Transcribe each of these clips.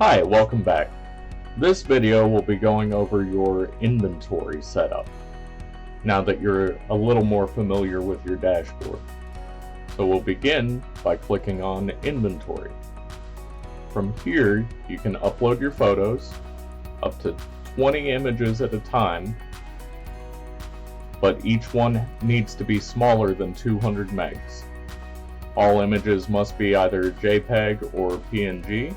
Hi, welcome back. This video will be going over your inventory setup, now that you're a little more familiar with your dashboard. So we'll begin by clicking on Inventory. From here, you can upload your photos, up to 20 images at a time, but each one needs to be smaller than 200 megs. All images must be either JPEG or PNG,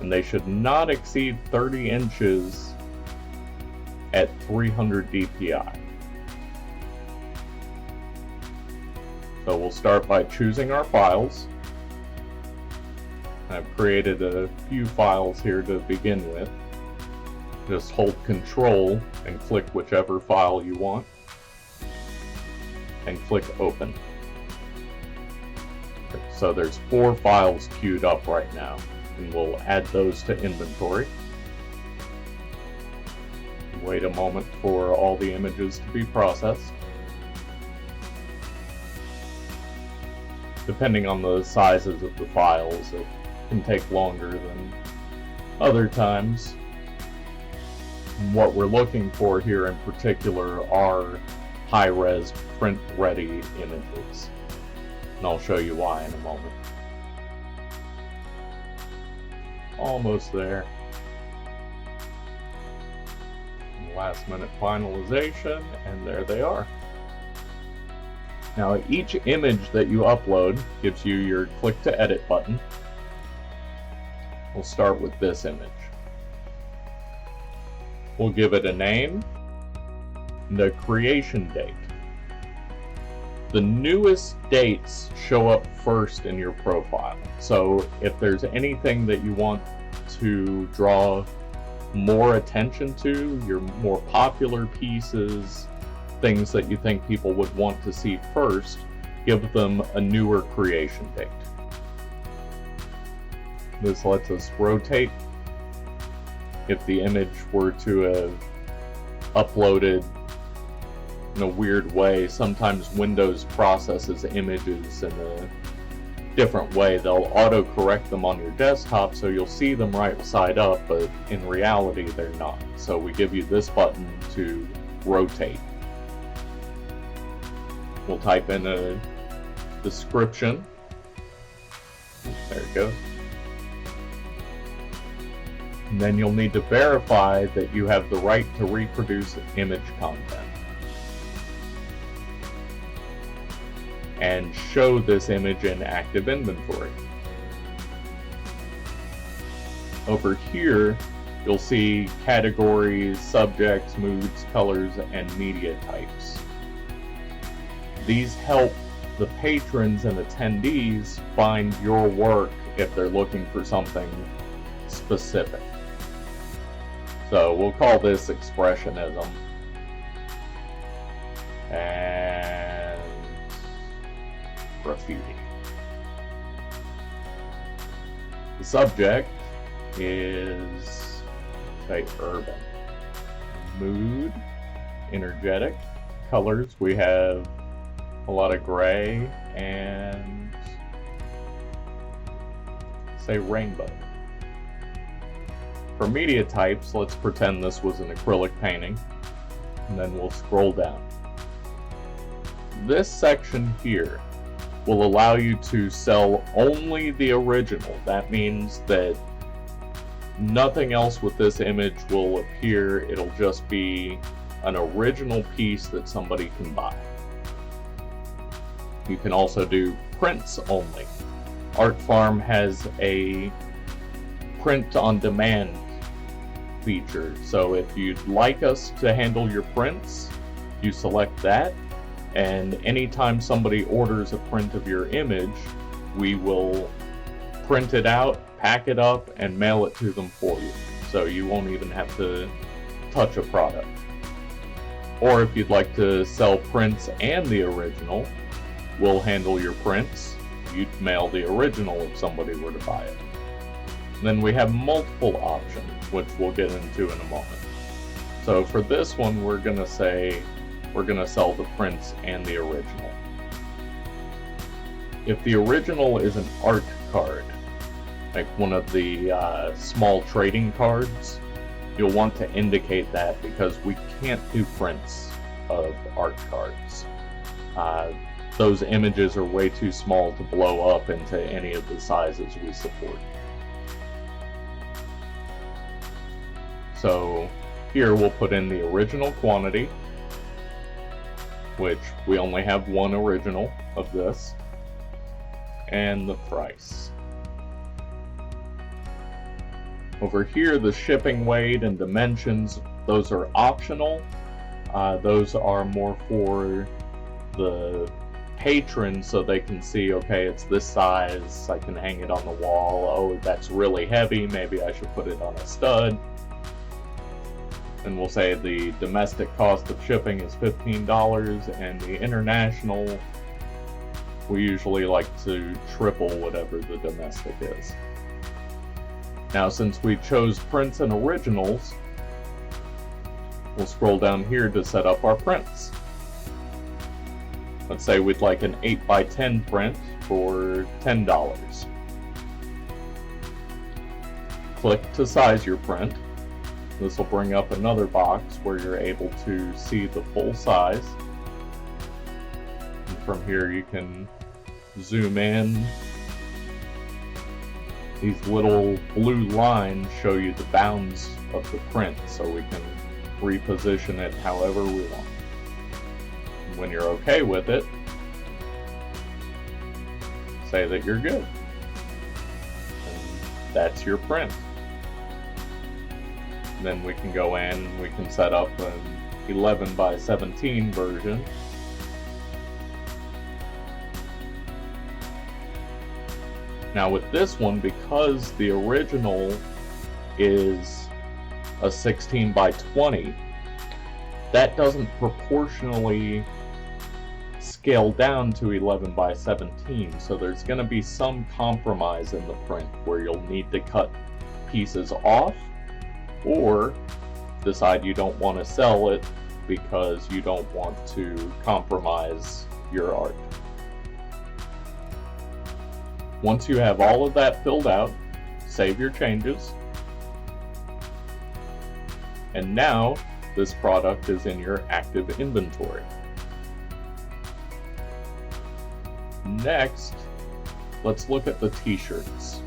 and they should not exceed 30 inches at 300 dpi. So we'll start by choosing our files. I've created a few files here to begin with. Just hold Control and click whichever file you want, and click Open. So there's 4 files queued up right now, and we'll add those to inventory. Wait a moment for all the images to be processed. Depending on the sizes of the files, it can take longer than other times. What we're looking for here in particular are high-res print-ready images, and I'll show you why in a moment. Almost there. Last minute finalization, and there they are. Now each image that you upload gives you your click to edit button. We'll start with this image. We'll give it a name and a creation date. The newest dates show up first in your profile. So if there's anything that you want to draw more attention to, your more popular pieces, things that you think people would want to see first, give them a newer creation date. This lets us rotate. If the image were to have uploaded in a weird way, sometimes Windows processes images in a different way. They'll auto-correct them on your desktop so you'll see them right side up, but in reality they're not. So we give you this button to rotate. We'll type in a description. There it goes. And then you'll need to verify that you have the right to reproduce image content, and show this image in active inventory. Over here, you'll see categories, subjects, moods, colors, and media types. These help the patrons and attendees find your work if they're looking for something specific. So we'll call this expressionism. And graffiti. The subject is, say, urban. Mood, energetic. Colors, we have a lot of gray and, say, rainbow. For media types, let's pretend this was an acrylic painting, and then we'll scroll down. This section here will allow you to sell only the original. That means that nothing else with this image will appear. It'll just be an original piece that somebody can buy. You can also do prints only. ArtFarm has a print on demand feature. So if you'd like us to handle your prints, you select that, and anytime somebody orders a print of your image, we will print it out, pack it up, and mail it to them for you. So you won't even have to touch a product. Or if you'd like to sell prints and the original, we'll handle your prints. You'd mail the original if somebody were to buy it. Then we have multiple options, which we'll get into in a moment. So for this one, we're going to say we're going to sell the prints and the original. If the original is an art card, like one of the small trading cards, you'll want to indicate that, because we can't do prints of art cards. Those images are way too small to blow up into any of the sizes we support. So here we'll put in the original quantity, which we only have one original of this, and the price. Over here, the shipping weight and dimensions, those are optional. Those are more for the patrons, so they can see, okay, it's this size, I can hang it on the wall. Oh, that's really heavy, maybe I should put it on a stud. And we'll say the domestic cost of shipping is $15, and the international, we usually like to triple whatever the domestic is. Now, since we chose prints and originals, we'll scroll down here to set up our prints. Let's say we'd like an 8x10 print for $10. Click to size your print. This will bring up another box where you're able to see the full size. And from here you can zoom in. These little blue lines show you the bounds of the print, so we can reposition it however we want. And when you're okay with it, say that you're good. And that's your print. And then we can go in, we can set up an 11x17 version. Now with this one, because the original is a 16x20, that doesn't proportionally scale down to 11x17, so there's going to be some compromise in the print where you'll need to cut pieces off, or decide you don't want to sell it because you don't want to compromise your art. Once you have all of that filled out, save your changes. And now this product is in your active inventory. Next, let's look at the t-shirts.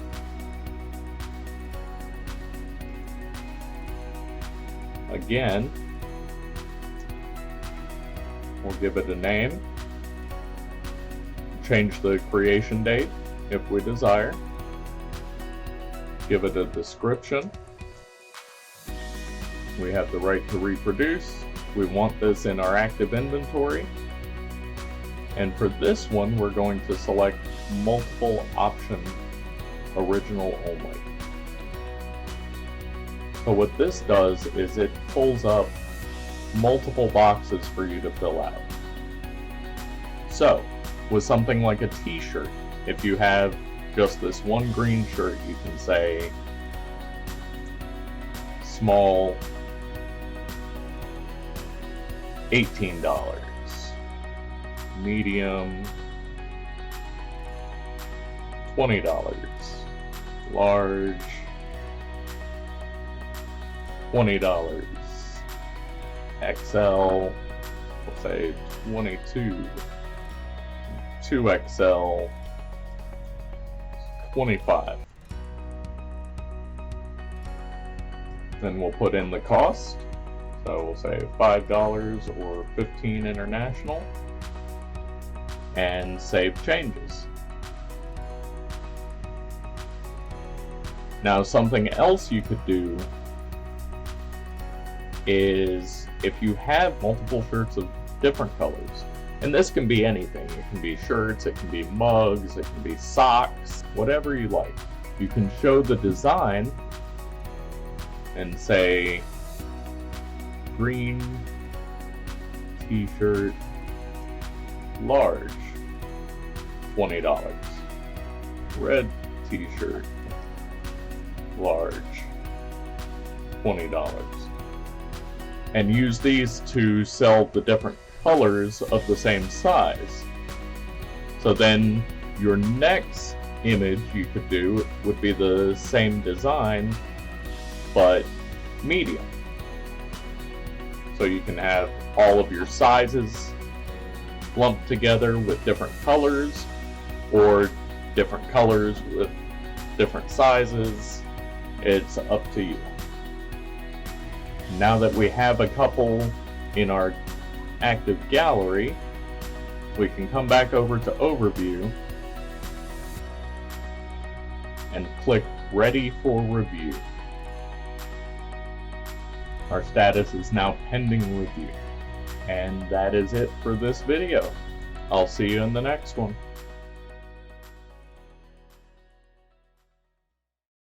Again, we'll give it a name, change the creation date if we desire, give it a description. We have the right to reproduce. We want this in our active inventory. And for this one, we're going to select multiple option, original only. So what this does is it pulls up multiple boxes for you to fill out. So with something like a t-shirt, if you have just this one green shirt, you can say small, $18, medium, $20, large, $20, XL, we'll say 22, 2XL, 25. Then we'll put in the cost. So we'll say $5 or $15 international, and save changes. Now something else you could do is if you have multiple shirts of different colors, and this can be anything, it can be shirts, it can be mugs, it can be socks, whatever you like. You can show the design and say green t-shirt, large, $20. Red t-shirt, large, $20. And use these to sell the different colors of the same size. So then your next image you could do would be the same design, but medium. So you can have all of your sizes lumped together with different colors, or different colors with different sizes. It's up to you. Now that we have a couple in our active gallery, we can come back over to Overview and click Ready for Review. Our status is now pending review. And that is it for this video. I'll see you in the next one.